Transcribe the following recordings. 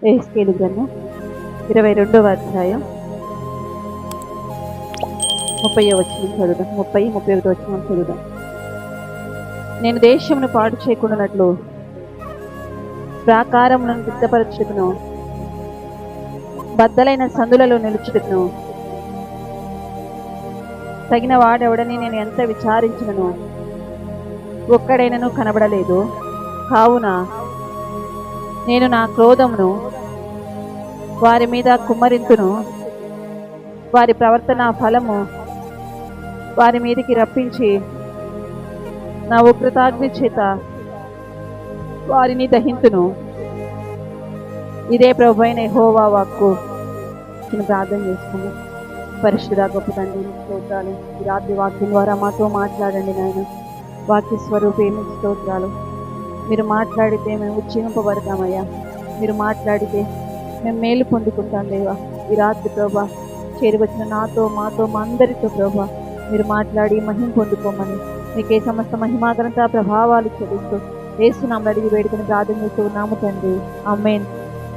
యెహెజ్కేలు గ్రంథం 22వ అధ్యాయం 30వ వచనం చదువుదాం. 31వ వచనం చదువుదాం. నేను దేశమును పాడు చేయకుండానట్లు ప్రాకారములను సిద్ధపరచుటకును బద్దలైన సందులలో నిలుచుటకును తగిన వాడెవడని నేను ఎంత విచారించినను ఒక్కడైనను కనబడలేదు. కావున నేను నా క్రోధమును వారి మీద కుమ్మరింతును, వారి ప్రవర్తన ఫలము వారి మీదికి రప్పించి నా ఉగ్రతాగ్ని చేత వారిని దహింతును. ఇదే ప్రభువైన యెహోవా వాక్కు. నేను ప్రార్థన చేసుకుని, పరిశుద్ధ గొప్ప తండ్రి స్తోత్రాలు. ఈ రాత్రి వాక్యం ద్వారా మాతో మాట్లాడండి నాయన. వాక్య స్వరూపేమి స్తోత్రాలు. మీరు మాట్లాడితే మేము ఉజ్జీవింపబడతామయ్యా. మీరు మాట్లాడితే మేము మేలు పొందుకుంటాం దేవా. ఈ రాత్రి ప్రభా చేరువచ్చిన నాతో మాతో మా అందరితో ప్రభా మీరు మాట్లాడి మహిమ పొందుకోమని మీకే సమస్త మహిమాగ్రంథ ప్రభావాలు చెల్లిస్తూ యేసునామములో అడిగి వేడుకొని ప్రార్థన చేస్తూ ఉన్నాము తండ్రి. ఆమేన్.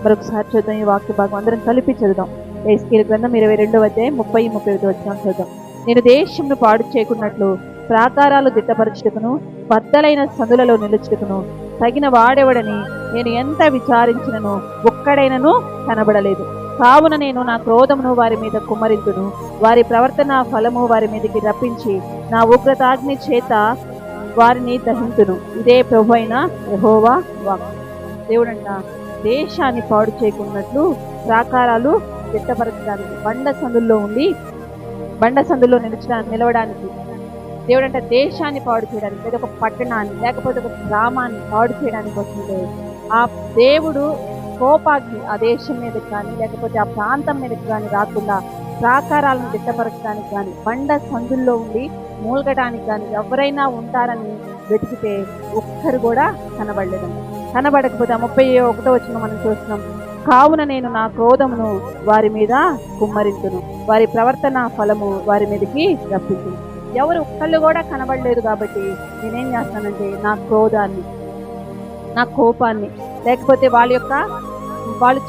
మరొకసారి చూద్దాం ఈ వాక్య భాగం, అందరం కలిపి చదువుదాం. యెహెజ్కేలు గ్రంథం 22వ అధ్యాయం 30-31 వచనం చదువుదాం. నేను దేశమును పాడు చేయకున్నట్లు ప్రాకారాలు దిట్టపరచుటకును బద్దలైన సందులలో నిలుచుటకును తగిన వాడెవడని నేను ఎంత విచారించినను ఒక్కడైనను కనబడలేదు. కావున నేను నా క్రోధమును వారి మీద కుమ్మరింతును, వారి ప్రవర్తన ఫలము వారి మీదకి రప్పించి నా ఉగ్రతాగ్ని చేత వారిని దహింతును. ఇదే ప్రభువైన యెహోవా వాక్కు. దేవుడంట దేశాన్ని పాడు చేయకున్నట్లు ప్రాకారాలు దిట్టపరచడానికి, బండ సందుల్లో నిలవడానికి దేవుడంట దేశాన్ని పాడు చేయడానికి, లేదా ఒక పట్టణాన్ని లేకపోతే ఒక గ్రామాన్ని పాడు చేయడానికి వస్తుంటే ఆ దేవుడు కోపాగ్ని ఆ దేశం మీదకి కానీ లేకపోతే ఆ ప్రాంతం మీదకి కానీ రాకుండా ప్రాకారాలను దిట్టపరచడానికి కానీ బండ సందుల్లో ఉండి మూలగడానికి కానీ ఎవరైనా ఉంటారని వెతికితే ఒక్కరు కూడా కనబడలేదండి. కనబడకపోతే 31వ వచనం మనం చూస్తున్నాం. కావున నేను నా క్రోధమును వారి మీద కుమ్మరింతును, వారి ప్రవర్తన ఫలము వారి మీదకి రప్పించును. ఎవరు ఒక్కళ్ళు కూడా కనబడలేదు కాబట్టి నేనేం చేస్తానంటే నా క్రోధాన్ని, నా కోపాన్ని, లేకపోతే వాళ్ళు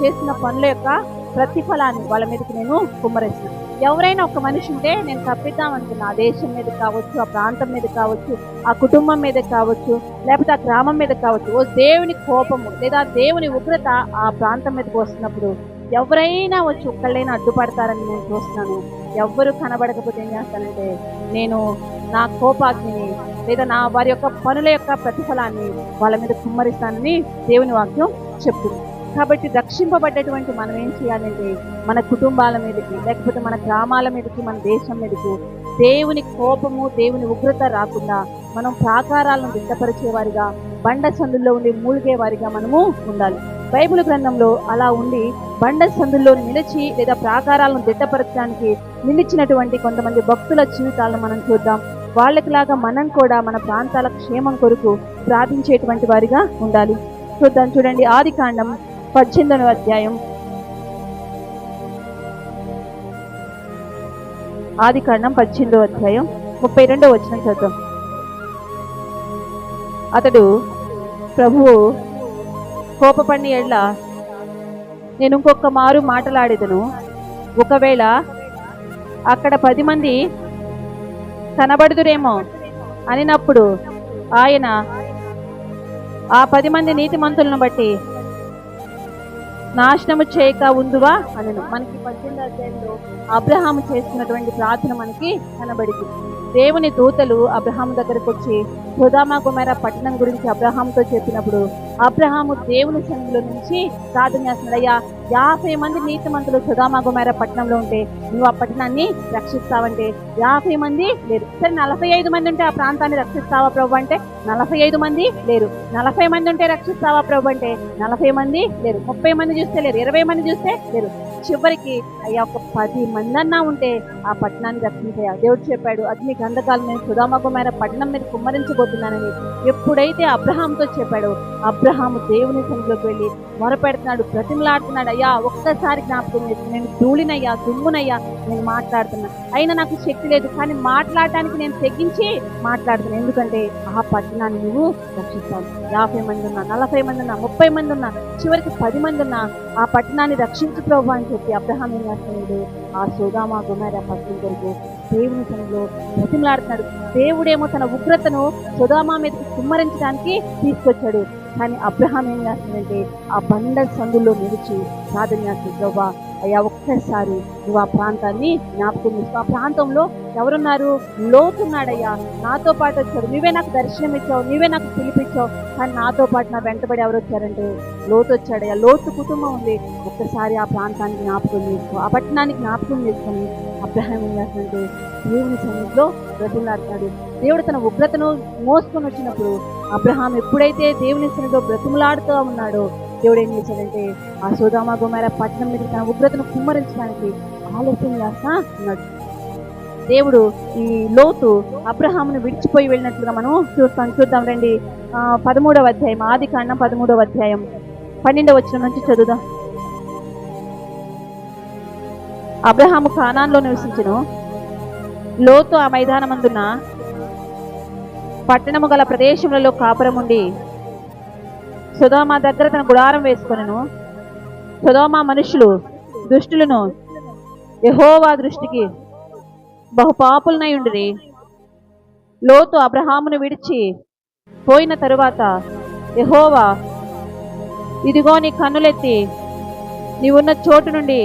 చేసిన పనుల యొక్క ప్రతిఫలాన్ని వాళ్ళ మీదకి నేను కుమ్మరిస్తాను. ఎవరైనా ఒక మనిషి ఉంటే నేను తప్పిద్దామనుకున్నా, ఆ దేశం మీద కావచ్చు, ఆ ప్రాంతం మీద కావచ్చు, ఆ కుటుంబం మీద కావచ్చు, లేకపోతే ఆ గ్రామం మీద కావచ్చు, ఓ దేవుని కోపము లేదా దేవుని ఉగ్రత ఆ ప్రాంతం మీదకి వస్తున్నప్పుడు ఎవరైనా వచ్చి ఒక్కళ్ళైనా అడ్డుపడతారని నేను చూస్తున్నాను. ఎవ్వరు కనబడకపోతే ఏం చేస్తానంటే నేను నా కోపాగ్నిని లేదా వారి యొక్క పనుల యొక్క ప్రతిఫలాన్ని వాళ్ళ మీద కుమ్మరిస్తానని దేవుని వాక్యం చెప్తుంది. కాబట్టి రక్షింపబడ్డటువంటి మనం ఏం చేయాలంటే మన కుటుంబాల మీదకి లేకపోతే మన గ్రామాల మీదకి మన దేశం మీదకి దేవుని కోపము దేవుని ఉగ్రత రాకుండా మనం ప్రాకారాలను దిట్టపరిచేవారిగా బండ సందుల్లో ఉండి మూలిగేవారిగా మనము ఉండాలి. బైబిల్ గ్రంథంలో అలా ఉండి బండ సందుల్లో నిలిచి లేదా ప్రాకారాలను దిట్టపరచడానికి నిలిచినటువంటి కొంతమంది భక్తుల జీవితాలను మనం చూద్దాం. వాళ్ళకిలాగా మనం కూడా మన ప్రాంతాల క్షేమం కొరకు ప్రార్థించేటువంటి వారిగా ఉండాలి. చూద్దాం. చూడండి, ఆదికాండం 18వ అధ్యాయం 32వ వచనం చూద్దాం. అతడు ప్రభువు కోపపడిన ఎడల నేను ఇంకొక మారు మాటలాడేదను, ఒకవేళ అక్కడ 10 మంది కనబడుదురేమో అనినప్పుడు ఆయన ఆ 10 మంది నీతిమంతులను బట్టి నాశనము చేయక ఉందువా అనను. మనకి 18వ అధ్యాయంలో అబ్రహాము చేస్తున్నటువంటి ప్రార్థన మనకి కనబడింది. దేవుని దూతలు అబ్రహాము దగ్గరకు వచ్చి సొదొమ గొమొర్రా పట్టణం గురించి అబ్రహాముతో చెప్పినప్పుడు అబ్రహాము దేవుని సన్నిధిలో నుంచి ప్రార్థన చేస్తున్నాడు. అయ్యా, 50 మంది నీతిమంతులు సొదొమ గొమొర్రా పట్టణంలో ఉంటే నువ్వు ఆ పట్టణాన్ని రక్షిస్తావంటే 50 మంది లేరు. సరే, 45 మంది ఉంటే ఆ ప్రాంతాన్ని రక్షిస్తావా ప్రభు అంటే 45 మంది లేరు. 40 మంది ఉంటే రక్షిస్తావా ప్రభు అంటే 40 మంది లేరు. 30 మంది చూస్తే లేరు. 20 మంది చూస్తే లేరు. చివరికి అయ్యా ఒక 10 మంది అన్నా ఉంటే ఆ పట్టణాన్ని రక్షించాయా. దేవుడు చెప్పాడు, అగ్ని గంధకాలు నేను సొదొమ గొమొర్రా పట్టణం మీద కుమ్మరించబోతున్నానని ఎప్పుడైతే అబ్రహాముతో చెప్పాడో అబ్రహాము దేవుని సన్నిధిలోకి వెళ్ళి మొరపెడుతున్నాడు, బ్రతిమలాడుతున్నాడు. అయ్యా ఒక్కసారి జ్ఞాపకం చేసి నేను ధూళినయ్యా, దుమ్మునయ్యా, నేను మాట్లాడుతున్నా, అయినా నాకు శక్తి లేదు, కానీ మాట్లాడటానికి నేను తెగించి మాట్లాడుతున్నాను. ఎందుకంటే ఆ పట్టణాన్ని నువ్వు రక్షిస్తాను. 50 మంది ఉన్నా, 40 మంది ఉన్నా, 30 మంది ఉన్నా, చివరికి 10 మంది ఉన్నా ఆ పట్టణాన్ని రక్షించు ప్రభు అని చెప్పి అబ్రహాం ఏం చేస్తున్నాడు, ఆ సొదొమ గొమొర్రా పట్టణం కొరకు దేవుని సన్నిధిలో బ్రతిమలాడుతున్నాడు. దేవుడేమో తన ఉగ్రతను సొదొమ మీదకి కుమ్మరించడానికి తీసుకొచ్చాడు. కానీ అబ్రహాం ఏం చేస్తున్నాడంటే ఆ బండ సందుల్లో నిలిచి ప్రార్థన చేస్తున్నాడు, ప్రభా అయ్యా ఒక్కసారి నువ్వు ఆ ప్రాంతాన్ని జ్ఞాపకం చేసుకో. ఆ ప్రాంతంలో ఎవరున్నారు? లోతున్నాడయ్యా, నాతో పాటు వచ్చాడు, నువ్వే నాకు దర్శనం ఇచ్చావు, నువ్వే నాకు పిలిపించావు, కానీ నాతో పాటు నా వెంటబడి ఎవరు వచ్చారంటే లోతు వచ్చాడయ్యా. లోతు కుటుంబం ఉంది. ఒక్కసారి ఆ ప్రాంతాన్ని జ్ఞాపకం చేసుకో, ఆ పట్టణానికి జ్ఞాపకం చేసుకొని అబ్రహాం ఏం చేస్తాడంటే దేవుని సన్నిధిలో బ్రతిమలాడుతాడు. దేవుడు తన ఉగ్రతను మోసుకొని వచ్చినప్పుడు అబ్రహాం ఎప్పుడైతే దేవుని సన్నిధిలో బ్రతిమలాడుతూ ఉన్నాడో దేవుడు ఏం చేశాడంటే ఆ సొదొమ గొమొర్రా పట్టణం మీద తన ఉగ్రతను కుమ్మరించడానికి ఆలస్యం చేస్తా ఉన్నాడు. దేవుడు ఈ లోతు అబ్రహామును విడిచిపోయి వెళ్ళినట్లుగా మనం చూద్దాం రండి. 13వ అధ్యాయం, ఆదికాండం 13వ అధ్యాయం 12వ వచనం నుంచి చదువుదాం. అబ్రహాము కానాన్లో నివసించెను. లోతు ఆ మైదానమందున్న పట్టణము గల ప్రదేశములలో కాపురముండి సొదొమ దగ్గర తన గుడారం వేసుకొనెను. సొదొమ మనుషులు దుష్టులను యెహోవా దృష్టికి బహుపాపులనై ఉండిరి. లోతు అబ్రహామును విడిచి పోయిన తరువాత యెహోవా, ఇదిగో నీ కన్నులెత్తి నీవున్న చోటు నుండి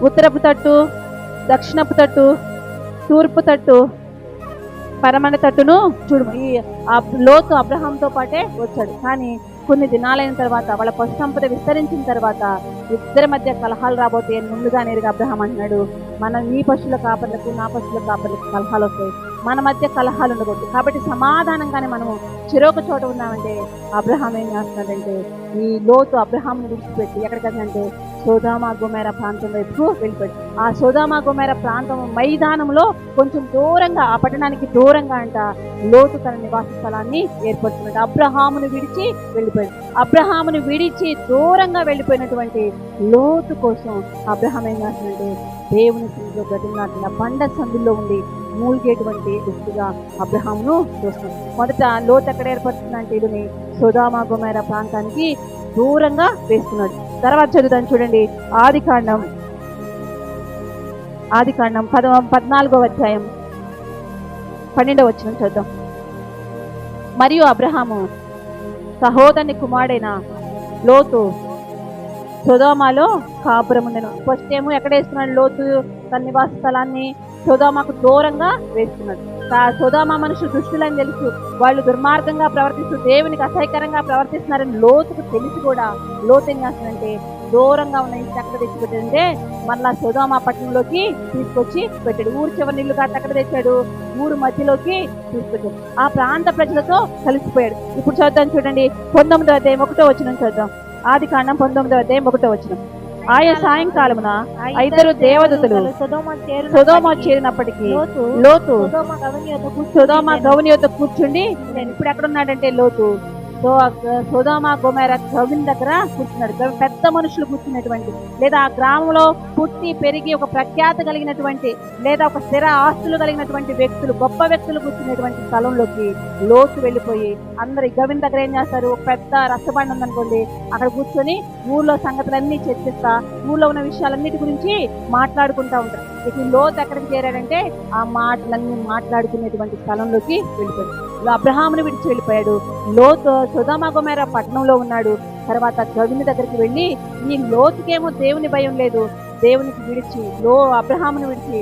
ఉత్తరపు తట్టు, దక్షిణపు తట్టు, తూర్పు తట్టు, పరమణ తట్టును చూడు. ఈ లోతు అబ్రహాంతో పాటే వచ్చాడు. కానీ కొన్ని దినాలైన తర్వాత వాళ్ళ పశు సంపద విస్తరించిన తర్వాత ఇద్దరి మధ్య కలహాలు రాబోతాయి అని ముందుగా నేరుగా అబ్రహాం అంటున్నాడు, నీ పశువుల కాపర్లకు నా పశువుల కాపర్లకు కలహాలు వస్తాయి, మన మధ్య కలహాలు ఉండకూడదు, కాబట్టి సమాధానంగానే మనము చెరొక చోట ఉన్నామంటే అబ్రహాం ఏం చేస్తున్నాడంటే ఈ లోతు అబ్రహాంను విడిచిపెట్టి ఎక్కడికంటే సొదొమ గొమొర్రా ప్రాంతం వైపు వెళ్ళిపోయాడు. ఆ సొదొమ గొమొర్రా ప్రాంతం మైదానంలో కొంచెం దూరంగా, ఆ పట్టణానికి దూరంగా అంట లోతు తన నివాస స్థలాన్ని ఏర్పడుతున్నాడు. అబ్రహామును విడిచి వెళ్ళిపోయాడు. అబ్రహామును విడిచి దూరంగా వెళ్ళిపోయినటువంటి లోతు కోసం అబ్రహాం ఏం చేస్తున్నాడంటే దేవుని సన్నిధిలో బ్రతిమలాడుతున్న బండ సందుల్లో ఉండి మూలిగేటువంటి వ్యక్తిగా అబ్రహామును చూస్తున్నాడు. మొదట లోతు ఎక్కడ ఏర్పడుతుందంటే ఇదిని సొదొమ గొమొర్రా ప్రాంతానికి దూరంగా వేస్తున్నాడు. తర్వాత చదువుతాను చూడండి. ఆదికాండం 14వ అధ్యాయం 12వ వచనం చదువుతాం. మరియు అబ్రహాము సహోదరుని కుమారుడైన లోతు సొదొమలో కాపురముండెను. ఫస్ట్ ఏమో ఎక్కడ వేస్తున్నాడు? లోతు తన నివాస స్థలాన్ని సొదొమకు దూరంగా వేస్తున్నాడు. సొదొమ మనుషులు దుష్టులని తెలుసు, వాళ్ళు దుర్మార్గంగా ప్రవర్తిస్తూ దేవునికి అసహ్యకరంగా ప్రవర్తిస్తున్నారని లోతుకు తెలిసి కూడా లోతు ఏం చేస్తున్నాడంటే దూరంగా ఉన్న ఇంటిని ఎక్కడ తెచ్చిపెట్టాడంటే మళ్ళా సొదొమ పట్టణంలోకి తీసుకొచ్చి పెట్టాడు. ఊరు చివరి నీళ్లు కాస్త ఎక్కడ తెచ్చాడు? ఊరు మధ్యలోకి తీసుకొచ్చాడు. ఆ ప్రాంత ప్రజలతో కలిసిపోయాడు. ఇప్పుడు చదువుతాను చూడండి. 19వ అధ్యాయం 1వ వచనం చదువుతాం. ఆదికాండం 19వ అధ్యాయం 1వ వచనం. ఆయన సాయంకాలమున ఇద్దరు దేవదూతలు సొదొమ చేరినప్పటికీ లోతు సొదొమ గవని యొద్ద కూర్చుండి, నేను ఇప్పుడు ఎక్కడున్నాడంటే లోతు సొదొమ గొమొర్రా గవిని దగ్గర కూర్చున్నాడు. పెద్ద మనుషులు కూర్చున్నటువంటి, లేదా ఆ గ్రామంలో పుట్టి పెరిగి ఒక ప్రఖ్యాత కలిగినటువంటి, లేదా ఒక స్థిర ఆస్తులు కలిగినటువంటి వ్యక్తులు, గొప్ప వ్యక్తులు కూర్చున్నటువంటి స్థలంలోకి లోతు వెళ్ళిపోయి అందరు గవిని దగ్గర ఏం చేస్తారు? ఒక పెద్ద రచ్చబండ ఉందనుకోండి, అక్కడ కూర్చొని ఊర్లో సంగతులన్నీ చర్చిస్తా ఊర్లో ఉన్న విషయాలన్నిటి గురించి మాట్లాడుకుంటా ఉంటారు. ఇక లోతు ఎక్కడికి చేరాడంటే ఆ మాటలన్నీ మాట్లాడుకునేటువంటి స్థలంలోకి వెళ్ళిపోయాడు. అబ్రహామును విడిచి వెళ్ళిపోయాడు. లోతు సొదొమ గొమొర్రా పట్టణంలో ఉన్నాడు. తర్వాత గవిని దగ్గరికి వెళ్ళి, ఈ లోతుకేమో దేవుని భయం లేదు, దేవునికి విడిచి అబ్రహామును విడిచి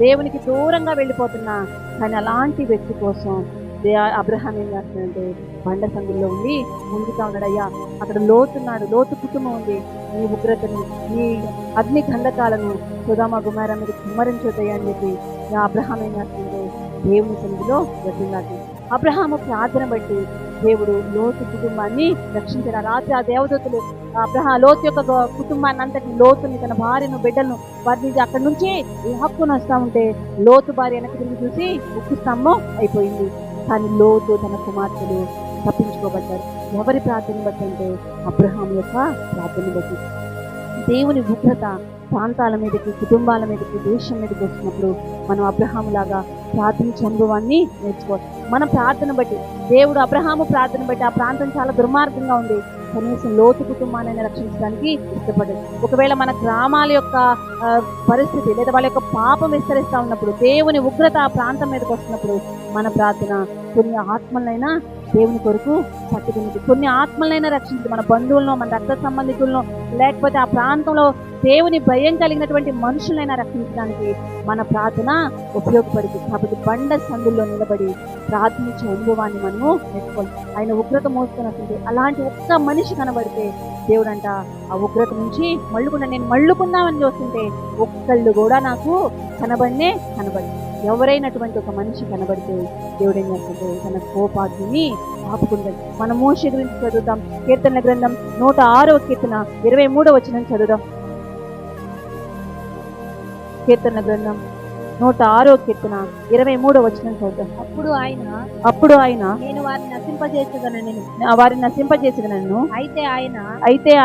దేవునికి దూరంగా వెళ్ళిపోతున్నా. కానీ అలాంటి వ్యక్తి కోసం అబ్రహాం ఏం చేస్తున్నాడంటే బండ సందుల్లో ఉండి ముందుగా ఉన్నాడయ్యా, అక్కడ లోతున్నాడు, లోతు కుటుంబం ఉంది, ఈ ఉగ్రతను, ఈ అగ్ని గంధకాలను సొదొమ గొమొర్రా మీద కుమ్మరించొద్దయ్యా అని చెప్పి అబ్రహాం ఏం చేస్తుంటే దేవుని సన్నిధిలో బ్రతిమలాడు. అబ్రహాము ప్రార్థన బట్టి దేవుడు లోతు కుటుంబాన్ని రక్షించారు. రాత్రి ఆ దేవదూతలు లోతు యొక్క కుటుంబాన్ని అంతటి, లోతుని, తన భార్యను, బిడ్డలను వారిని అక్కడి నుంచి లాక్కుని వస్తా ఉంటే లోతు భార్య వెనక్కి తిరిగి చూసి ఉక్కు స్తంభం అయిపోయింది. కానీ లోతు తన కుమార్తెలు తప్పించుకోబడ్డారు. ఎవరి ప్రార్థన బట్టి అంటే అబ్రహాం యొక్క ప్రార్థన బట్టి. దేవుని ఉగ్రత ప్రాంతాల మీదకి, కుటుంబాల మీదకి, దేశం మీదకి వచ్చినప్పుడు మనం అబ్రహాము లాగా ప్రార్థించే అనుభవాన్ని నేర్చుకోవాలి. మన ప్రార్థన బట్టి దేవుడు అబ్రహాము ప్రార్థన బట్టి ఆ ప్రాంతం చాలా దుర్మార్గంగా ఉంది, కనీసం లోతు కుటుంబాన్ని రక్షించడానికి ఇష్టపడదు. ఒకవేళ మన గ్రామాల యొక్క పరిస్థితి లేదా వాళ్ళ యొక్క పాపం విస్తరిస్తా ఉన్నప్పుడు, దేవుని ఉగ్రత ఆ ప్రాంతం మీదకి వస్తున్నప్పుడు మన ప్రార్థన కొన్ని ఆత్మలైనా దేవుని కొరకు పట్టుకునేది, కొన్ని ఆత్మలైనా రక్షించి మన బంధువులను, మన రక్త సంబంధికులను, లేకపోతే ఆ ప్రాంతంలో దేవుని భయం కలిగినటువంటి మనుషులైనా రక్షించడానికి మన ప్రార్థన ఉపయోగపడింది. కాబట్టి బండ సందుల్లో నిలబడి ప్రార్థించే అనుభవాన్ని మనము నేర్చుకోవాలి. ఆయన ఉగ్రత మోసుకున్నట్టు అలాంటి ఒక్క మనిషి కనబడితే దేవుడంట ఆ ఉగ్రత నుంచి నేను మళ్ళుకుందామని చూస్తుంటే ఒక్కళ్ళు కూడా నాకు కనబడి ఎవరైనటువంటి ఒక మనిషి కనబడితే దేవుడు ఏం చేస్తుంటే తన కోపాగ్నిని ఆపుకుంటాడు. మనం మోషే గురించి చదువుతాం. కీర్తనల గ్రంథం 106వ కీర్తన 23వ వచనం చదువుదాం. కీర్తన గ్రంథం 106వ కీర్తన 23వ వచనం చదువుతాం. అప్పుడు ఆయన నేను వారిని నశింపజేసేదనను, అయితే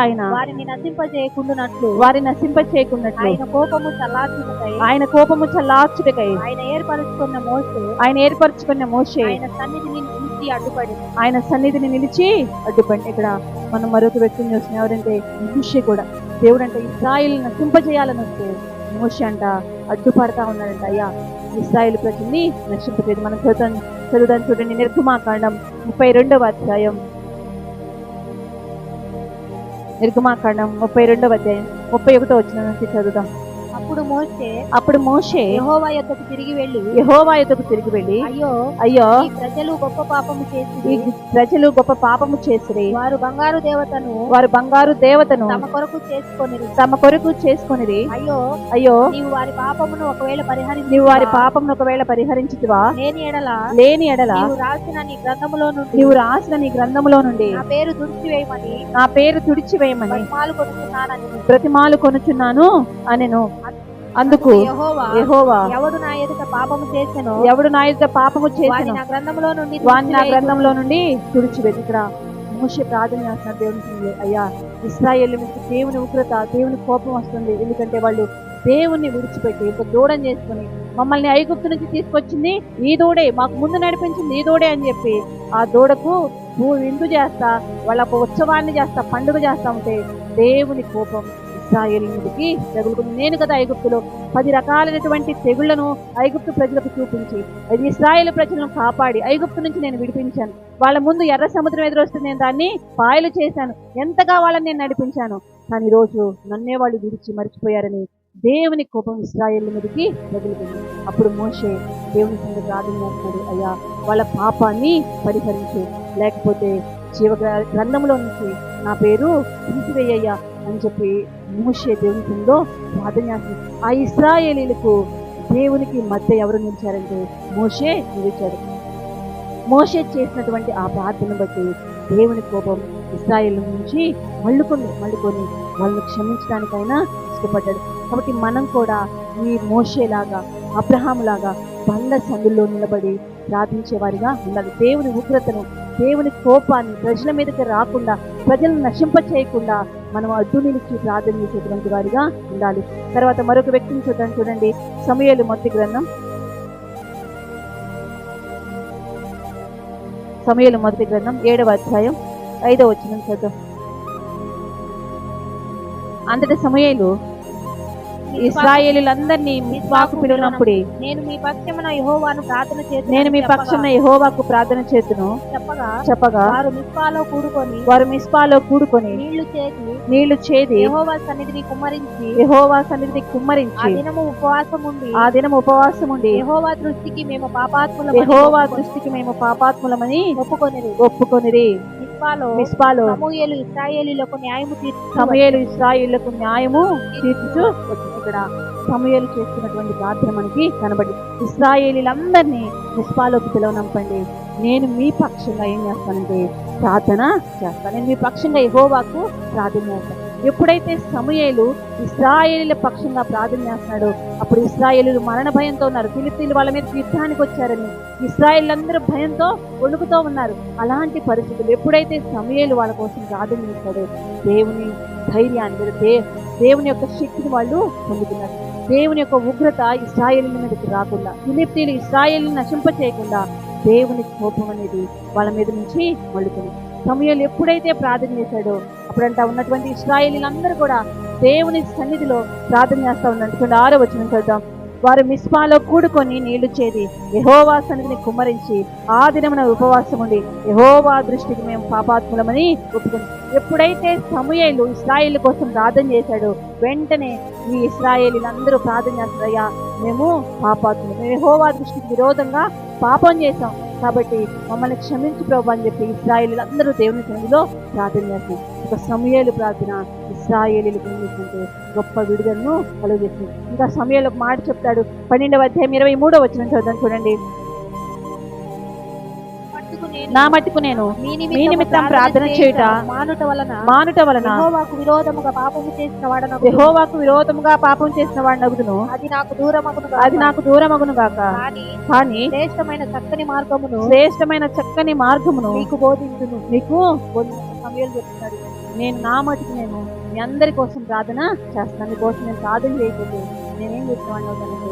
ఆయన వారిని నశింపజేయకుండునట్లు ఆయన కోపము చల్లార్చుటకై ఆయన ఏర్పరచుకున్న మోషే ఆయన సన్నిధిని నిలిచి అడ్డుపడి. ఇక్కడ మనం మరొక వ్యక్తిని చూసిన ఎవరంటే మోషే కూడా. దేవుడు అంటే ఇశ్రాయేలును నశింపజేయాలని వస్తే మోషే అంట అడ్డుపడతా ఉన్నాడంట. అయ్యా ఇశ్రాయేలు ప్రజల్ని నశింపజేయదు. మనం చదువుదాం చూడండి. నిర్గమాకాండం 32వ అధ్యాయం. నిర్గమాకాండం 32వ అధ్యాయం 31వ వచనం నుంచి చదువుదాం. అప్పుడు మోషే యెహోవా యొద్దకు తిరిగి వెళ్ళి అయ్యో ఈ ప్రజలు గొప్ప పాపము చేసిరి. వారు బంగారు దేవతను తమ కొరకు చేసుకొనిరి. అయ్యో నీవు వారి పాపమును ఒకవేళ పరిహరించుదువా? లేని ఎడల నీవు రాసిన నీ గ్రంథములో నుండి నా పేరు తుడిచివేయమని బ్రతిమాలు కొనుచున్నాను అనెను. అందుకు యెహోవా ఎవడు నా ఎదుట పాపము చేసెనో వాని నా గ్రంథంలో నుండి తుడిచివేసి. ఇక్కడ మోషే ప్రార్థన చేస్తున్నారు దేవునికి. అయ్యా ఇశ్రాయేలు మీద దేవుని ఉగ్రత, దేవుని కోపం వస్తుంది. ఎందుకంటే వాళ్ళు దేవుణ్ణి విడిచిపెట్టి ఒక దూడం చేసుకుని మమ్మల్ని ఐగుప్తు నుంచి తీసుకొచ్చింది ఈ దూడే, మాకు ముందు నడిపించింది ఈ దూడే అని చెప్పి ఆ దూడకు విందు చేస్తా, వాళ్ళ ఉత్సవాన్ని చేస్తా, పండుగ చేస్తా ఉంటే దేవుని కోపం ఇశ్రాయేలు మీదకి తగులుకుంది. నేను కదా ఐగుప్తులో 10 రకాలైనటువంటి తెగుళ్లను ఐగుప్తు ప్రజలకు చూపించి ఇశ్రాయేలు ప్రజలను కాపాడి ఐగుప్తు నుంచి నేను విడిపించాను. వాళ్ళ ముందు ఎర్ర సముద్రం ఎదురొస్తే నేను దాన్ని పాయలు చేశాను. ఎంతగా వాళ్ళని నేను నడిపించాను. కానీ ఈరోజు నన్నే వాళ్ళు విడిచి మర్చిపోయారని దేవుని కోపం ఇశ్రాయేలు మీదకి తగులుకుంది. అప్పుడు మోషే దేవుని కింద ప్రార్థన చేస్తాడు. అయ్యా వాళ్ళ పాపాన్ని పరిహరించు, లేకపోతే జీవ గ్రంథంలో నుంచి నా పేరు తీసివేయ్యా అని చెప్పి మోషే దేవుని కింద ప్రార్థన చేస్తాడు. ఆ ఇశ్రాయేలీలకు దేవునికి మధ్య ఎవరు నిలిచారంటే మోషే నిలిచాడు. మోషే చేసినటువంటి ఆ ప్రార్థన బట్టి దేవుని కోపం ఇశ్రాయేలు నుంచి మళ్ళుకొని వాళ్ళని క్షమించడానికైనా ఇష్టపడ్డాడు. కాబట్టి మనం కూడా ఈ మోషేలాగా, అబ్రహాములాగా బండ సందుల్లో నిలబడి ప్రార్థించేవారిగా ఉండాలి. దేవుని ఉగ్రతను, దేవుని కోపాన్ని ప్రజల మీదకి రాకుండా, ప్రజలను నశింప చేయకుండా మనం అడ్డు నిలిచి ప్రార్థన చేసేటువంటి వారిగా ఉండాలి. తర్వాత మరొక వ్యక్తిని చూడండి. సమూయేలు మొదటి గ్రంథం 7వ అధ్యాయం 5వ వచనం చదువు. అంతటి సమూయేలు ఇశ్రాయేలీయులందరినీ మిస్పాకు పిలువనప్పుడు నేను మీ పక్షమున యెహోవాకు ప్రార్థన చేతును చెప్పగా వారు మిస్పాలో కూడుకొని నీళ్లు చేది యెహోవా సన్నిధిని కుమ్మరించి ఆ దినము ఉపవాసం ఉండి యెహోవా దృష్టికి మేము పాపాత్ములమని ఒప్పుకొనిరి. మిస్పాలో సమూయేలు ఇశ్రాయేలీయులకు న్యాయము తీర్చుచు ఇక్కడ సమూయేలు చేస్తున్నటువంటి ప్రార్థన మనకి కనబడి ఇశ్రాయేలీలందరినీ మిస్పాలోకి పిలవనంపండి. నేను మీ పక్షంగా ఏం చేస్తానంటే ప్రార్థన చేస్తాను. నేను మీ పక్షంగా యెహోవాకు ప్రార్థన చేస్తాను. ఎప్పుడైతే సమూయేలు ఇశ్రాయేలీల పక్షంగా ప్రార్థన చేస్తున్నాడో అప్పుడు ఇశ్రాయేలీలు మరణ భయంతో ఉన్నారు. ఫిలిష్తీయులు వాళ్ళ మీద యుద్ధానికి వచ్చారని ఇశ్రాయేలీలందరూ భయంతో వణుకుతూ ఉన్నారు. అలాంటి పరిస్థితులు ఎప్పుడైతే సమూయేలు వాళ్ళ కోసం ప్రార్థన చేస్తాడో దేవుని ధైర్యాన్ని, దేవుని యొక్క శక్తిని వాళ్ళు పొందుతున్నారు. దేవుని యొక్క ఉగ్రత ఇశ్రాయేలీల మీదకి రాకుండా, ఫిలిష్తీయులు ఇశ్రాయేలీని నశింప చేయకుండా దేవుని కోపం అనేది వాళ్ళ మీద నుంచి మళ్ళుతుంది. సమూయేలు ఎప్పుడైతే ప్రార్థన చేశాడో అప్పుడంట ఉన్నటువంటి ఇశ్రాయేలీలందరూ కూడా దేవుని సన్నిధిలో ప్రార్థన చేస్తా ఉన్నారు. 6వ వచనం చదువుదాం. వారు మిస్పాలో కూడుకొని నీళ్లు చేది యెహోవా సన్నిధిని కుమ్మరించి ఆ దినమున ఉపవాసం ఉండి యెహోవా దృష్టికి మేము పాపాత్ములమని ఒప్పుకుంది. ఎప్పుడైతే సమూయేలు ఇశ్రాయేలు కోసం ప్రార్థన చేశాడో వెంటనే ఈ ఇశ్రాయేలీలందరూ ప్రార్థన చేస్తారు, అయ్యా మేము పాపాత్ములు, మేము యెహోవా దృష్టికి విరోధంగా పాపం చేశాం కాబట్టి మమ్మల్ని క్షమించు ప్రభు అని చెప్పి ఇశ్రాయేలీలందరూ దేవుని సన్నిధిలో ప్రార్థన చేస్తారు. ఒక సమూయేలు ప్రార్థన ఇశ్రాయేలీలకు ఏంటంటే గొప్ప విడుదలను కలుగజేస్తుంది. ఇంకా సమూయేలు ఒక మాట చెప్తాడు. 12వ అధ్యాయం 23వ వచనం చదువుదాం చూడండి. నా మట్టుకు నేను మీ నిమిత్తం ప్రార్థన చేయుట మానుట వలన యెహోవాకు విరోధముగా పాపము చేసిన వాడనగు యెహోవాకు విరోధముగా పాపం చేసిన వాడినగును అది నాకు దూరమగును గాక. కానీ శ్రేష్టమైన చక్కని మార్గమును నీకు బోధించును. సమూయేలు చెప్తున్నాడు, నేను నా మటుకు నేను మీ అందరి కోసం ప్రార్థన చేస్తాను, మీకోసం నేను ప్రార్థన చేయకపోతే నేనేం చేసేవాడిని అవుతానంటే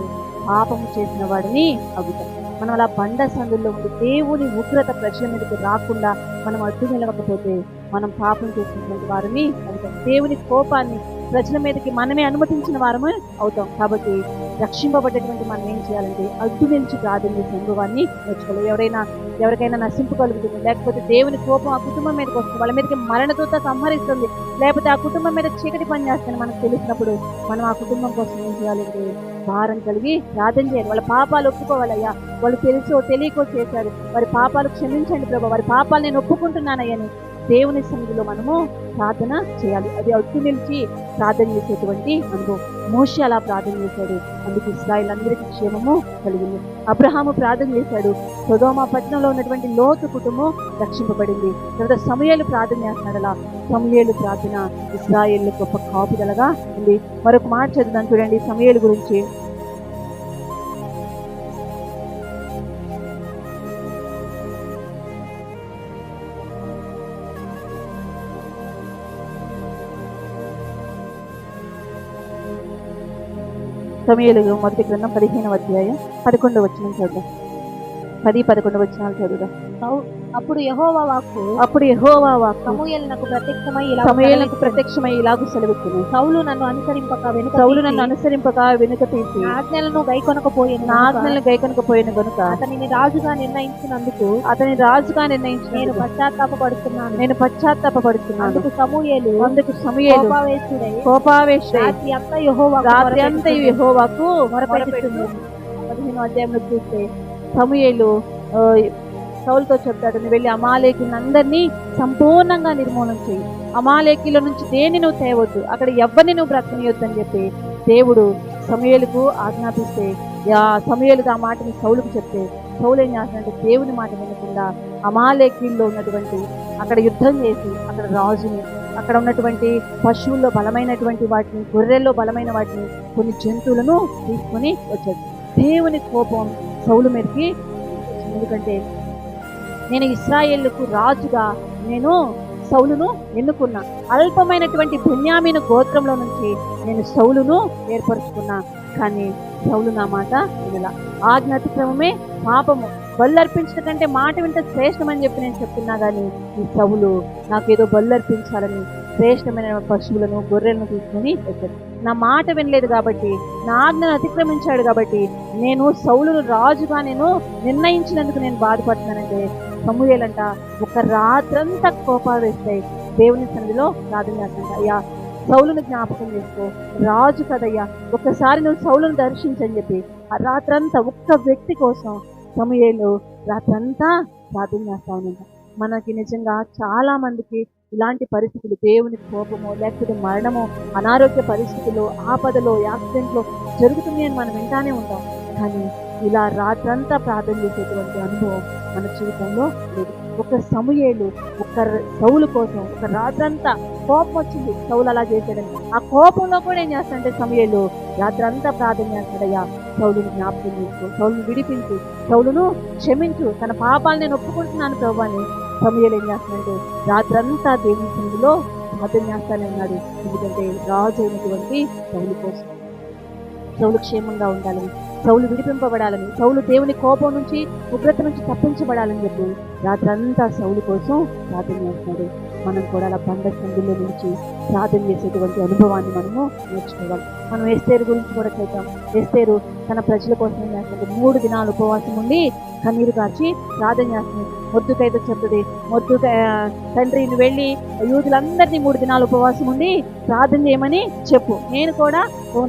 పాపము చేసిన వాడిని అగుతాను. మనం అలా బండ సందుల్లో ఉండి దేవుని ఉగ్రత ప్రజల మీదకి రాకుండా మనం అడ్డు నిలవకపోతే మనం పాపం చేసినటువంటి వారిని అవుతాం. దేవుని కోపాన్ని ప్రజల మీదకి మనమే అనుమతించిన వారమే అవుతాం. కాబట్టి రక్షింపబడ్డటువంటి మనం ఏం చేయాలంటే అడ్డు నిలిచి ప్రార్థన చేసే అనుభవాన్ని నేర్చుకోవాలి. ఎవరికైనా నశింపు కలుగుతుంది, లేకపోతే దేవుని కోపం ఆ కుటుంబం మీదకి వస్తుంది, వాళ్ళ మీదకి మరణదూత సంహరిస్తుంది, లేకపోతే ఆ కుటుంబం మీద చీకటి పని చేస్తుంది మనకు తెలిసినప్పుడు మనం ఆ కుటుంబం కోసం ఏం చేయాలంటే భారం కలిగి ప్రార్థన చేయాలి. వాళ్ళ పాపాలు ఒప్పుకోవాలయ్యా, వాళ్ళు తెలుసో తెలియకో చేశారు, వారి పాపాలు క్షమించండి ప్రభు, వారి పాపాలు నేను ఒప్పుకుంటున్నానయ్యని దేవుని సన్నిధిలో మనము ప్రార్థన చేయాలి. అది అడ్డు నిలిచి ప్రార్థన చేసేటువంటి అనుభవం. మోషే అలా ప్రార్థన చేశాడు, అందుకు ఇశ్రాయేలందరికీ క్షేమము కలిగింది. అబ్రహాము ప్రార్థన చేశాడు, సొదొమ పట్టణంలో ఉన్నటువంటి లోతు కుటుంబం రక్షింపబడింది. తర్వాత సమూయేలు ప్రార్థన చేస్తున్నాడు, అలా సమూయేలు ప్రార్థన ఇశ్రాయేలు గొప్ప కాపుదలగా ఉంది. మరొక మాట చదువుదాం చూడండి సమూయేలు గురించి. సమూయేలు మొదటి గ్రంథం 15వ అధ్యాయం 11వ వచనం చదువుదాం. 10-11 వచనాలు చదువుదాం. అప్పుడు యెహోవా వాక్కు సమూయేలునకు ప్రత్యక్షమై ఇలాగు సెలవిచ్చెను. సౌలు నన్ను అనుసరింపక వెనుక తీసి ఆజ్ఞలను గైకొనకపోయిన గనుక అతనిని రాజుగా నిర్ణయించినందుకు నేను పశ్చాత్తాపపడుతున్నాను. అందుకు సమూయేలు కోపావేశుడై రాత్రి అంతా యెహోవాకు మొరపెట్టుచుండెను. 15వ అధ్యాయంలో చూస్తే సమూయేలు సౌలుతో చెప్తాడు, నువ్వు వెళ్ళి అమాలేకులందరినీ సంపూర్ణంగా నిర్మూలన చేయి, అమాలేకుల నుంచి దేన్ని నువ్వు తేవద్దు, అక్కడ ఎవరిని నువ్వు బ్రతకనియొద్దు అని చెప్పి దేవుడు సమూయేలుకు ఆజ్ఞాపిస్తే సమూయేలుకు ఆ మాటని సౌలుకు చెప్తే సౌలు ఏం చేస్తాడంటే దేవుని మాట వినకుండా అమాలేకీల్లో ఉన్నటువంటి అక్కడ యుద్ధం చేసి అక్కడ రాజుని, అక్కడ ఉన్నటువంటి పశువుల్లో బలమైనటువంటి వాటిని, గొర్రెల్లో బలమైన వాటిని, కొన్ని జంతువులను తీసుకొని వచ్చాడు. దేవుని కోపం సౌలు మీదకి, ఎందుకంటే నేను ఇశ్రాయేలుకు రాజుగా నేను సౌలును ఎన్నుకున్నా, అల్పమైనటువంటి బెన్యామీను గోత్రంలో నుంచి నేను సౌలును ఏర్పరచుకున్నా, కానీ సౌలు నా మాట వినలా. ఆజ్ఞాతిక్రమమే పాపము, బల్లర్పించడం కంటే మాట వింటే శ్రేష్టమని చెప్పి నేను చెప్తున్నా, కానీ ఈ సౌలు నాకేదో బల్లర్పించాలని శ్రేష్టమైన పశువులను గొర్రెలను తీసుకొని వచ్చాడు. నా మాట వినలేదు కాబట్టి, నా ఆజ్ఞను అతిక్రమించాడు కాబట్టి నేను సౌలును రాజుగా నేను నిర్ణయించినందుకు నేను బాధపడుతున్నానంటే సమూయేలంట ఒక రాత్రంతా కోపాలు వేస్తాయి దేవుని సన్నిధిలో ప్రార్థన చేస్తాంట, అయ్యా సౌలును జ్ఞాపకం చేసుకో, రాజు కదయ్యా, ఒక్కసారి నువ్వు సౌలును దర్శించని చెప్పి ఆ రాత్రంతా ఒక్క వ్యక్తి కోసం సమూయేలు రాత్రంతా ప్రార్థన చేస్తా ఉందంట. మనకి నిజంగా చాలా మందికి ఇలాంటి పరిస్థితులు, దేవుని కోపమో లేకపోతే మరణమో అనారోగ్య పరిస్థితుల్లో ఆపదలో యాక్సిడెంట్లో జరుగుతుంది అని మనం వింటానే ఉంటాం, కానీ ఇలా రాత్రంతా ప్రార్థన చేసేటువంటి అనుభవం మన జీవితంలో లేదు. ఒక సమూయేలు ఒక సౌలు కోసం ఒక రాత్రంతా కోపం వచ్చింది, సౌలు అలా చేశాడని ఆ కోపంలో కూడా ఏం చేస్తాడంటే సమూయేలు రాత్రంతా ప్రార్థన చేస్తాడయ్యా సౌలుని జ్ఞాపకం చేసుకో, సౌలుని విడిపించు, సౌలును క్షమించు, తన పాపాలు నేను ఒప్పుకుంటున్నాను ప్రభు అని సమూయేలు ఏం చేస్తాడంటే రాత్రంతా దేవుని సన్నిధిలో ప్రార్థన చేస్తానే ఉన్నాడు. ఎందుకంటే రాజు అయినటువంటి సౌలు కోసం, సౌలు క్షేమంగా ఉండాలని సౌలు విడిపింపబడాలని, సౌలు దేవుని కోపం నుంచి, ఉగ్రత నుంచి తప్పించబడాలని చెప్పి రాత్రంతా సౌలు కోసం ప్రార్థన చేస్తున్నాడు. మనం కూడా అలా బండ సందులో నుంచి ప్రార్థన చేసేటువంటి అనుభవాన్ని మనము నేర్చుకోవాలి. మనం ఎస్తేరు గురించి కూడా చూద్దాం. ఎస్తేరు తన ప్రజల కోసం ఏం చేస్తుంది? 3 దినాలు ఉపవాసం ఉండి కన్నీరు కార్చి ప్రార్థన చేస్తుంది. మొద్దుకైతే చెప్తుంది, తండ్రి నువ్వు వెళ్ళి యూదులందరినీ 3 దినాలు ఉపవాసం ఉండి ప్రార్థన చేయమని చెప్పు, నేను కూడా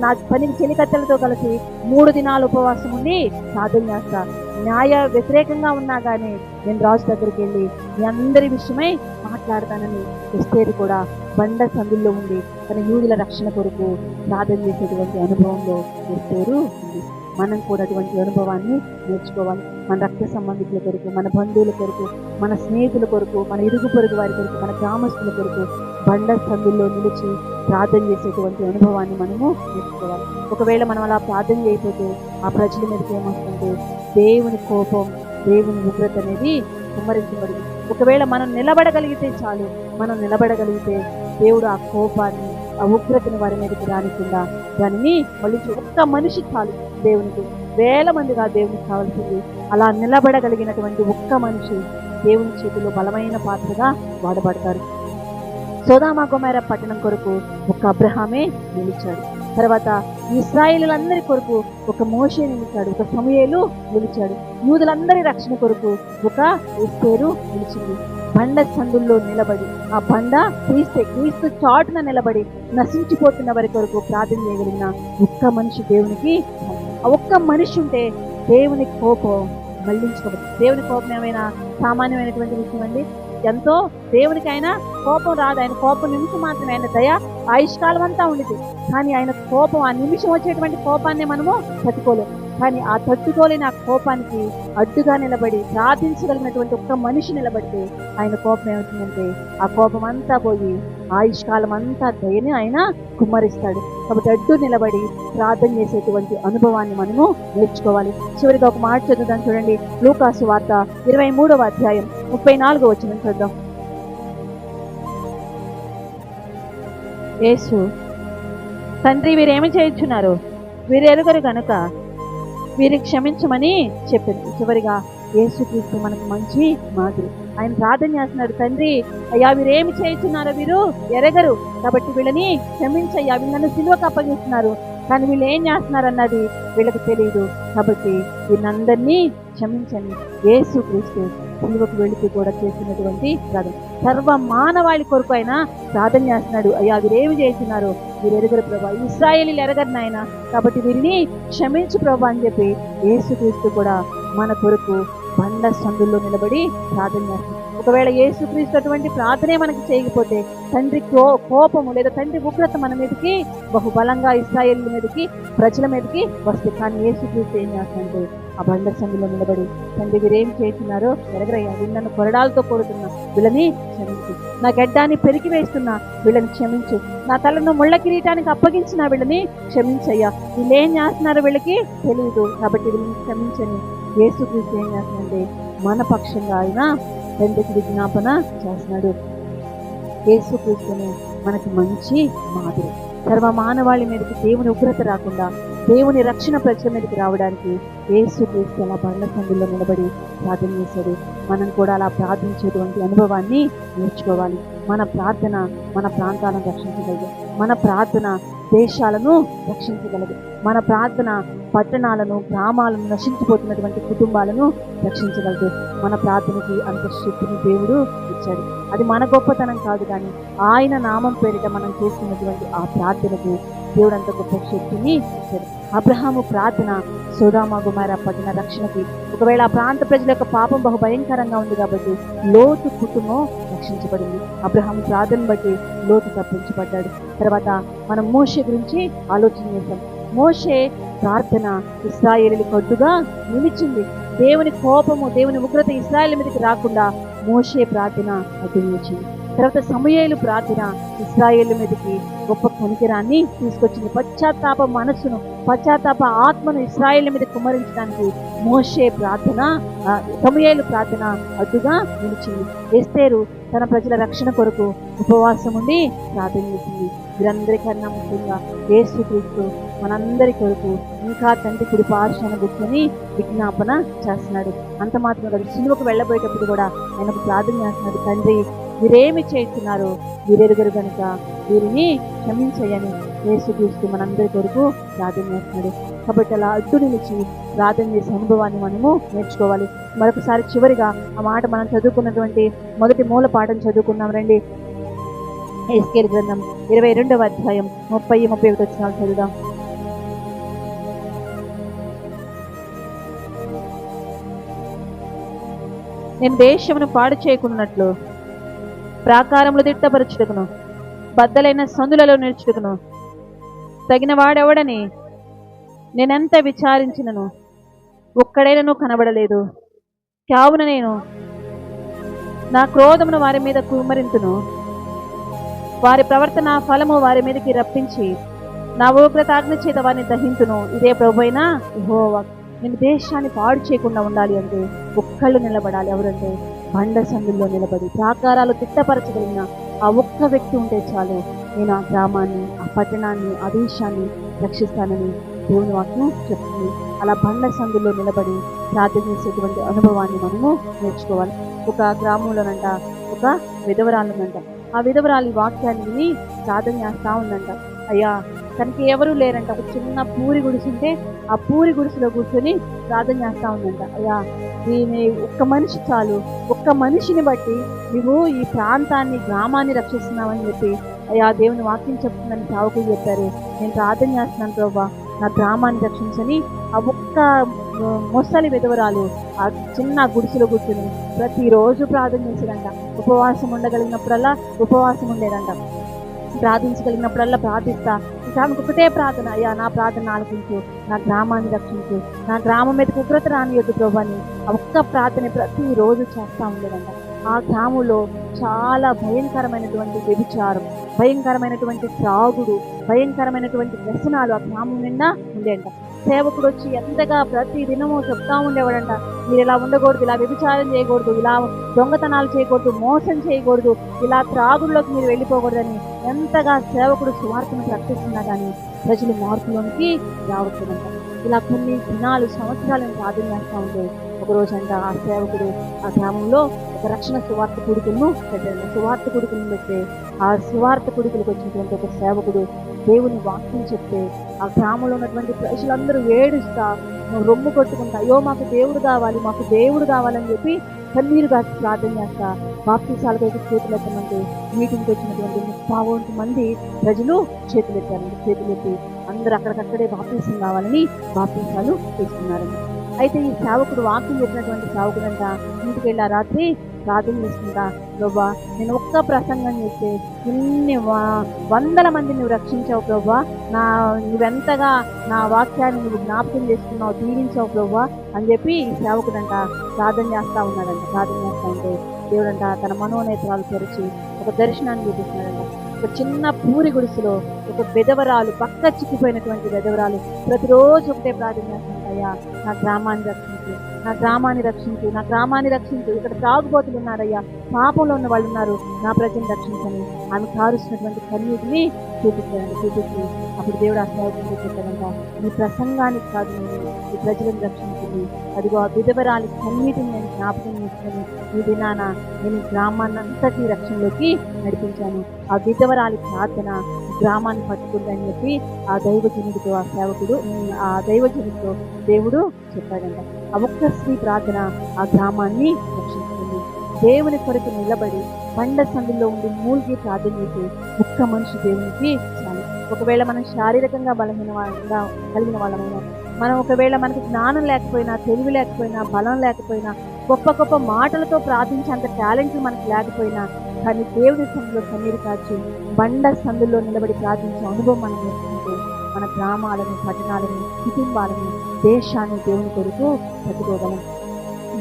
నా పనికి చెలికత్తెలతో కలిసి 3 దినాలు ఉపవాసం ఉండి ప్రార్థన చేస్తా. న్యాయ వ్యతిరేకంగా ఉన్నా కానీ నేను రాజు దగ్గరికి వెళ్ళి మీ అందరి విషయమై మాట్లాడతానని ఎస్తేరు కూడా బండ సందుల్లో ఉండి తన యూదుల రక్షణ కొరకు ప్రార్థన చేసేటువంటి అనుభవంలో ఎస్తేరు ఉంది. మనం కూడా అటువంటి అనుభవాన్ని నేర్చుకోవాలి. మన రక్త సంబంధికుల కొరకు, మన బంధువుల కొరకు, మన స్నేహితుల కొరకు, మన ఇరుగు పొరుగు వారి కొరకు, మన గ్రామస్తుల కొరకు బండ సందుల్లో నిలిచి ప్రార్థన చేసేటువంటి అనుభవాన్ని మనము నేర్చుకోవాలి. ఒకవేళ మనం అలా ప్రార్థన చేయకపోతే ఆ ప్రజల మీదకి ఏమొస్తుంటే దేవుని కోపం, దేవుని ఉగ్రత అనేది కుమ్మరించబడింది. ఒకవేళ మనం నిలబడగలిగితే చాలు, మనం నిలబడగలిగితే దేవుడు ఆ కోపాన్ని, ఆ ఉగ్రతని వారి మీదకి రానికుండా దానిని మళ్ళీ ఒక్క మనిషి చాలు దేవునికి. 1000 మందిగా దేవునికి కావాల్సింది. అలా నిలబడగలిగినటువంటి ఒక్క మనిషి దేవుని చేతిలో బలమైన పాత్రగా వాడబడతారు. సొదొమ గొమొర్రా పట్టణం కొరకు ఒక అబ్రహామే నిలిచాడు. తర్వాత ఇశ్రాయేలులందరి కొరకు ఒక మోషే నిలిచాడు, ఒక సమూయేలు నిలిచాడు. యూదులందరి రక్షణ కొరకు ఒక ఎస్తేరు నిలిచింది. బండ సందుల్లో నిలబడి, ఆ బండ క్రీస్తు చాటున నిలబడి నశించిపోతున్న వారి కొరకు ప్రార్థన చేయగలిగిన ఒక్క మనిషి దేవునికి. ఆ ఒక్క మనిషి ఉంటే దేవుని కోపం మళ్లించుకోవచ్చు. దేవుని కోపం ఏమైనా సామాన్యమైనటువంటి విషయం అండి? ఎంతో దేవునికి ఆయన కోపం రాదు. ఆయన కోపం నిమిషం మాత్రమే. ఆయన దయ ఆయుష్కాలం అంతా ఉండిద్ది. కానీ ఆయన కోపం, ఆ నిమిషం వచ్చేటువంటి కోపాన్ని మనము తట్టుకోలేము. కానీ ఆ తట్టుకోలేని ఆ కోపానికి అడ్డుగా నిలబడి ప్రార్థించగలిగినటువంటి ఒక్క మనిషి నిలబడితే ఆయన కోపం ఏమవుతుందంటే ఆ కోపం అంతా పోయి ఆయుష్కాలం అంతా దయని ఆయన కుమ్మరిస్తాడు. కాబట్టి అడ్డు నిలబడి ప్రార్థన చేసేటువంటి అనుభవాన్ని మనము నేర్చుకోవాలి. చివరిగా ఒక మాట చదువుదాం చూడండి. లూకాసు వార్త 23వ అధ్యాయం 34వ వచనం చూద్దాం. యేసు, తండ్రి వీరేమి చేయుచున్నారు, వీరు ఎరుగరు గనుక వీరికి క్షమించమని చెప్పింది. చివరిగా యేసుక్రీస్తు మనకు మంచి మాదిరి. ఆయన ప్రార్థన చేస్తున్నాడు, తండ్రి అయ్యా వీరేమి చేయుచున్నారో వీరు ఎరగరు, కాబట్టి వీళ్ళని క్షమించయ్యా, వీళ్ళని సిలువకు అప్పగిస్తున్నారు, కానీ వీళ్ళు ఏం చేస్తున్నారు అన్నది వీళ్ళకి తెలియదు, కాబట్టి వీళ్ళందరినీ క్షమించండి. యేసుక్రీస్తు సిలువకు వెళుతూ కూడా చేసినటువంటి ప్రార్థన, సర్వ మానవాళి కొరకు ఆయన ప్రార్థన చేస్తున్నాడు. అయ్యా వీరేమి చేస్తున్నారు, వీరు ఎరగరు ప్రభా, ఇశ్రాయేలీయులు ఎరగరు నాయన, కాబట్టి వీరిని క్షమించు ప్రభా అని చెప్పి యేసుక్రీస్తు కూడా మన కొరకు బండ సందుల్లో నిలబడి ప్రార్థన చేస్తున్నాడు. ఒకవేళ యేసుక్రీస్తు అటువంటి ప్రార్థనే మనకి చేయకపోతే తండ్రి కోపము లేదా తండ్రి ఉగ్రత మన మీదకి బహుబలంగా ఇశ్రాయేలీయుల మీదకి, ప్రజల మీదకి వస్తుంది. కానీ యేసుక్రీస్తు ఏం చేస్తాడంటే ఆ బండ సందులో నిలబడి, తండ్రి వీరేం చేస్తున్నారో ఎరగరయ్యా, వీళ్ళను కొరడాలతో కొడుతున్నా వీళ్ళని క్షమించు, నా గడ్డాన్ని పెరిగి వేస్తున్నా వీళ్ళని క్షమించు, నా తలను ముళ్ళ కిరీటానికి అప్పగించిన వీళ్ళని క్షమించయ్యా, వీళ్ళు ఏం చేస్తున్నారో వీళ్ళకి తెలియదు, కాబట్టి వీళ్ళని క్షమించని యేసుక్రీస్తు ఏం చేస్తున్నాడంటే మన పక్షంగా ఆయన తండ్రికి విజ్ఞాపన చేస్తున్నాడు. యేసుక్రీస్తుని మనకి మంచి మాదిరి. సర్వ మానవాళి మీదకి దేవుని ఉగ్రత రాకుండా దేవుని రక్షణ ప్రజల మీదకి రావడానికి యేసుక్రీస్తు అలా బండ సందుల్లో నిలబడి ప్రార్థన చేశాడు. మనం కూడా అలా ప్రార్థించేటువంటి అనుభవాన్ని నేర్చుకోవాలి. మన ప్రార్థన మన ప్రాంతాలను రక్షించగలదు, మన ప్రార్థన దేశాలను రక్షించగలదు, మన ప్రార్థన పట్టణాలను, గ్రామాలను, నశించిపోతున్నటువంటి కుటుంబాలను రక్షించగలదు. మన ప్రార్థనకి అంత శక్తిని దేవుడు ఇచ్చాడు. అది మన గొప్పతనం కాదు, కానీ ఆయన నామం పేరిట మనం చేస్తున్నటువంటి ఆ ప్రార్థనకు దేవుడు అంత గొప్ప శక్తిని ఇచ్చాడు. అబ్రహాము ప్రార్థన సొదొమ గొమొర్రా పట్టణ రక్షణకి. ఒకవేళ ఆ ప్రాంత ప్రజల యొక్క పాపం బహు భయంకరంగా ఉంది కాబట్టి లోతు కుటుంబం రక్షించబడింది. అబ్రహాము ప్రార్థన బట్టి లోతు తప్పించబడ్డాడు. తర్వాత మనం మోషే గురించి ఆలోచన చేశాం. మోషే ప్రార్థన ఇశ్రాయేలీయులకు అడ్డుగా నిలిచింది. దేవుని కోపము, దేవుని ఉగ్రత ఇశ్రాయేలు మీదకి రాకుండా మోషే ప్రార్థన అడ్డు నిలిచింది. తర్వాత సమూయేలు ప్రార్థన ఇశ్రాయేలు మీదకి గొప్ప కనికరాన్ని తీసుకొచ్చింది. పశ్చాత్తాప మనస్సును, పశ్చాత్తాప ఆత్మను ఇశ్రాయేలు మీద కుమ్మరించడానికి మోషే ప్రార్థన, సమూయేలు ప్రార్థన అడ్డుగా నిలిచింది. ఎస్తేరు తన ప్రజల రక్షణ కొరకు ఉపవాసం ఉండి ప్రార్థన చేసింది. వీరందరికన్నా ముఖ్యంగా యేసుక్రీస్తు మనందరి కొరకు ఇంకా తండ్రి కుడి పార్శ్వాన కూర్చొని విజ్ఞాపన చేస్తున్నాడు. అంత మాత్రం కాదు, సిలువకు వెళ్ళబోయేటప్పుడు కూడా ఆయనకు ప్రార్థన చేస్తున్నాడు, తండ్రి వీరేమి చేస్తున్నారు, వీరెరుగరు కనుక వీరిని క్షమించయ్యని యేసుక్రీస్తు మనందరి కొరకు ప్రార్థన చేస్తున్నాడు. కాబట్టి అలా అడ్డు నిలిచి ప్రార్థన చేసే అనుభవాన్ని మనము నేర్చుకోవాలి. మరొకసారి చివరిగా ఆ మాట మనం చదువుకున్నటువంటి మొదటి మూల పాఠం చదువుకున్నాం రండి. యెహెజ్కేలు గ్రంథం 22వ అధ్యాయం 30-31 వచనాలు చదువుదాం. నేను దేశమును పాడు చేయకున్నట్లు ప్రాకారములు దిట్టపరచుటకును బద్దలైన సందులలో నిలుచుటకును తగిన వాడెవడని నేనెంత విచారించినను ఒక్కడైనను కనబడలేదు. కావున నేను నా క్రోధమును వారి మీద కుమ్మరింతును, వారి ప్రవర్తన ఫలము వారి మీదకి రప్పించి నా ఉగ్రత అగ్ని చేత వారిని దహింతును. ఇదే ప్రభువైన యెహోవా. నేను దేశాన్ని పాడు చేయకుండా ఉండాలి అంటే ఒక్కళ్ళు నిలబడాలి. ఎవరంటే బండ సందుల్లో నిలబడి ప్రాకారాలు తిట్టపరచగలిగిన ఆ ఒక్క వ్యక్తి ఉంటే చాలు, నేను ఆ గ్రామాన్ని, ఆ పట్టణాన్ని, ఆ దేశాన్ని రక్షిస్తానని దేవుని వాక్యం చెప్తుంది. అలా బండ సందుల్లో నిలబడి ప్రార్థన చేసేటువంటి అనుభవాన్ని మనము నేర్చుకోవాలి. ఒక గ్రామంలోనంట ఒక విధవరాలునంట. ఆ విధవరాలి వాక్యాన్ని విని ప్రార్థన చేస్తా ఉందంట. అయ్యా, తనకి ఎవరూ లేరంట. ఒక చిన్న పూరి గుడిసుంటే ఆ పూరి గుడిసెలో కూర్చొని ప్రార్థన చేస్తా ఉందంట. అయ్యా, దీని ఒక్క మనిషి చాలు, ఒక్క మనిషిని బట్టి నువ్వు ఈ ప్రాంతాన్ని, గ్రామాన్ని రక్షిస్తున్నావని చెప్పి అయ్యా దేవుని వాక్యం చెప్తుందని సావుకులు చెప్పారు. నేను ప్రార్థన చేస్తున్నాను ప్రభా, నా గ్రామాన్ని రక్షించని ఆ ఒక్క మొసలి విధవరాలు ఆ చిన్న గుడిసెలో కూర్చొని ప్రతిరోజు ప్రార్థన చేసేదంట. ఉపవాసం ఉండగలిగినప్పుడల్లా ఉపవాసం ఉండేదంట. ప్రార్థించగలిగినప్పుడల్లా ప్రార్థిస్తా. ఇంకా ఆమెకు ఒకటే ప్రార్థన, అయ్యా నా ప్రార్థన ఆలకించు, నా గ్రామాన్ని రక్షించు, నా గ్రామం మీదకి ఉగ్రత రానియొద్దు ప్రభాని ఆ ఒక్క ప్రార్థన ప్రతిరోజు చేస్తూ ఉండేదంట. ఆ గ్రామంలో చాలా భయంకరమైనటువంటి వ్యభిచారం, భయంకరమైనటువంటి త్రాగుడు, భయంకరమైనటువంటి వ్యసనాలు ఆ గ్రామం నిండా ఉండేంట. సేవకుడు వచ్చి ఎంతగా ప్రతి దినము చెప్తా ఉండేవాడంట, మీరు ఇలా ఉండకూడదు, ఇలా వ్యభిచారం చేయకూడదు, ఇలా దొంగతనాలు చేయకూడదు, మోసం చేయకూడదు, ఇలా త్రాగుల్లోకి మీరు వెళ్ళిపోకూడదని ఎంతగా సేవకుడు సువార్తను ప్రకటిస్తున్నా కానీ ప్రజలు మార్పులోనికి రావట్లేదంట. ఇలా కొన్ని దినాలు, సంవత్సరాలను ప్రార్థన చేస్తూ ఉంటే ఒకరోజంట ఆ సేవకుడు ఆ గ్రామంలో ఒక రక్షణ సువార్త కొడుకులను పెట్టాడు. సువార్త కొడుకులను పెడితే ఆ సువార్త కొడుకులకు వచ్చినటువంటి ఒక సేవకుడు దేవుని వాక్యం చెప్తే ఆ గ్రామంలో ఉన్నటువంటి ప్రజలందరూ ఏడుస్తా, రొమ్ము కొట్టుకుంటా, అయ్యో మాకు దేవుడు కావాలి, మాకు దేవుడు కావాలని చెప్పి కన్నీరు కాసి ప్రార్థన చేస్తా బాప్తీసాలకైతే చేతులు ఎత్తమంటే మీటింగ్కి వచ్చినటువంటి 30,000 మంది ప్రజలు చేతులెత్తి అందరూ అక్కడికక్కడే బాప్తీసం కావాలని బాప్తీసాలు తీసుకున్నారండి. అయితే ఈ సేవకుడు వాక్యం చెప్పినటువంటి సేవకుడు అంట ఇంటికి వెళ్ళి ఆ రాత్రి ప్రార్థన చేసుకుంటా, ప్రభా నేను ఒక్క ప్రసంగం చేస్తే ఇన్ని 100 మంది నువ్వు రక్షించావు ప్రభా, నువ్వెంతగా నా వాక్యాన్ని నువ్వు జ్ఞాపకం చేసుకున్నావు, దీవించావు ప్రభా అని చెప్పి ఈ సేవకుడంట ప్రార్థన చేస్తా ఉన్నాడంట. ప్రార్థన చేస్తా ఉంటే దేవుడంట తన మనోనేత్రాలు తెరిచి ఒక దర్శనాన్ని చూపిస్తున్నాడంట. ఒక చిన్న పూరి గుడిసెలో ఒక విధవరాలు, పక్క చిక్కిపోయినటువంటి విధవరాలు ప్రతిరోజు ఒకటే ప్రార్థన చేస్తుంటాయా, నా గ్రామాన్ని రక్షించు, నా గ్రామాన్ని రక్షించు, నా గ్రామాన్ని రక్షించు, ఇక్కడ తాగుబోతులు ఉన్నారయ్యా, పాపంలో ఉన్న వాళ్ళు ఉన్నారు, నా ప్రజలను రక్షించని ఆమె కారుస్తున్నటువంటి కన్నీటిని చూపించి అప్పుడు దేవుడు ఆ సేవకుడిని చెప్పాడంట, నీ ప్రసంగానికి కాదు నేను ఈ ప్రజలను రక్షించింది, అదిగో ఆ విధవరాలి కన్నీటిని నేను జ్ఞాపకం చేసుకుని ఈ దినాన నేను గ్రామాన్ని అంతటి రక్షణలోకి నడిపించాను. ఆ విధవరాలి ప్రార్థన గ్రామాన్ని పట్టుకుందని చెప్పి ఆ దైవజనుడితో, ఆ సేవకుడు ఆ దైవజనుడితో దేవుడు చెప్పాడంట. ఆ ఒక్క స్త్రీ ప్రార్థన ఆ గ్రామాన్ని రక్షిస్తుంది. దేవుని కొరకు నిలబడి బండ సందుల్లో ఉండి మూలిగి ప్రార్థన చేసి ఒక్క మనిషి దేవునికి చాలు. ఒకవేళ మనం శారీరకంగా బలహీనంగా కలిగిన వాళ్ళమైనా, మనం ఒకవేళ మనకి జ్ఞానం లేకపోయినా, తెలివి లేకపోయినా, బలం లేకపోయినా, గొప్ప గొప్ప మాటలతో ప్రార్థించేంత టాలెంట్ మనకు లేకపోయినా, కానీ దేవుని సందులో కన్నీరు కాచి బండ సందుల్లో నిలబడి ప్రార్థించే అనుభవం మనం నేర్చుకుంటే మన గ్రామాలను, పట్టణాలను, కుటుంబాలను, దేశాన్ని దేవుని కొరకు పట్టుకోగలం.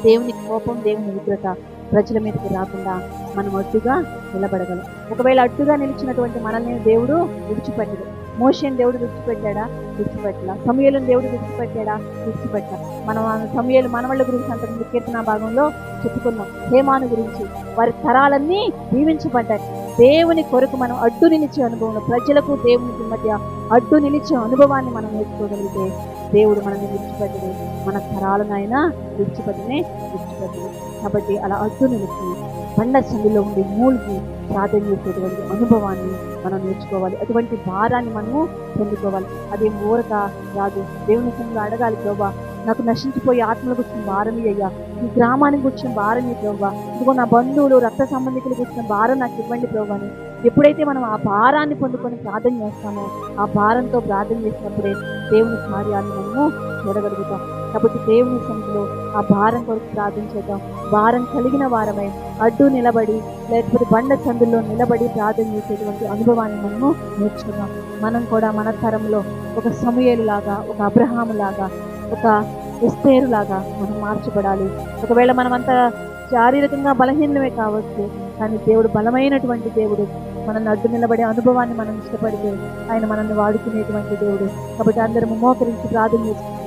దేవుని కోపం, దేవుని ఉగ్రత ప్రజల మీదకి రాకుండా మనం అడ్డుగా నిలబడగలం. ఒకవేళ అడ్డుగా నిలిచినటువంటి మనల్ని దేవుడు విడిచిపెట్టడు. మోషేని దేవుడు విడిచిపెట్టాడా? విడిచిపెట్టలా. సమూయేలుని దేవుడు విడిచిపెట్టాడా? విడిచిపెట్టలా. మనం సమూయేలు మనవళ్ళ గురించి అంతకుముందు కీర్తన భాగంలో చెప్పుకున్నాం. హేమాను గురించి వారి తరాలన్నీ దీవించబడ్డాయి. దేవుని కొరకు మనం అడ్డు నిలిచే అనుభవం, ప్రజలకు దేవునికి మధ్య అడ్డు నిలిచే అనుభవాన్ని మనం నేర్చుకోగలిగితే దేవుడు మనల్ని విడిచిపెట్టడు, మన తరాలనైనా విడిచిపెట్టనే విడిచిపెట్టడు. కాబట్టి అలా అడ్డు నిలిచి బండ సందులో ఉండి మూలికి ప్రార్థన చేసేటువంటి అనుభవాన్ని మనం నేర్చుకోవాలి. అటువంటి భారాన్ని మనము పొందుకోవాలి. అదేం ఊరక రాదు. దేవుని సంఘంలో అడగాలి, ప్రభా నాకు నశించిపోయే ఆత్మలకు వచ్చిన భారం అయ్యా, ఈ గ్రామానికి వచ్చిన భారం ఈ ప్రభా, ఇదిగో నా బంధువులు రక్త సంబంధికులకు వచ్చిన భారం నాకు ఇవ్వండి ప్రభా అని ఎప్పుడైతే మనం ఆ భారాన్ని పొందుకొని ప్రార్థన చేస్తామో, ఆ భారంతో ప్రార్థన చేసినప్పుడే దేవుని కార్యాన్ని మనము చూడగలుగుతాం. కాబట్టి దేవుని సన్నిధిలో ఆ భారం కొరకు ప్రార్థన చేద్దాం. భారం కలిగిన వారమై అడ్డు నిలబడి లేకపోతే బండ సందుల్లో నిలబడి ప్రార్థన చేసేటువంటి అనుభవాన్ని మనము నేర్చుకుందాం. మనం కూడా మన తరంలో ఒక సమూయేలు లాగా, ఒక అబ్రహాము లాగా, ఒక ఎస్తేరు లాగా మనం మార్చబడాలి. ఒకవేళ మనమంతా శారీరకంగా బలహీనమే కావచ్చు, కానీ దేవుడు బలమైనటువంటి దేవుడు. మనల్ని అడ్డు నిలబడే అనుభవాన్ని మనం ఇష్టపడితే ఆయన మనల్ని వాడుకునేటువంటి దేవుడు. కాబట్టి అందరము మోకరించి ప్రార్థన చేసుకుంటాం.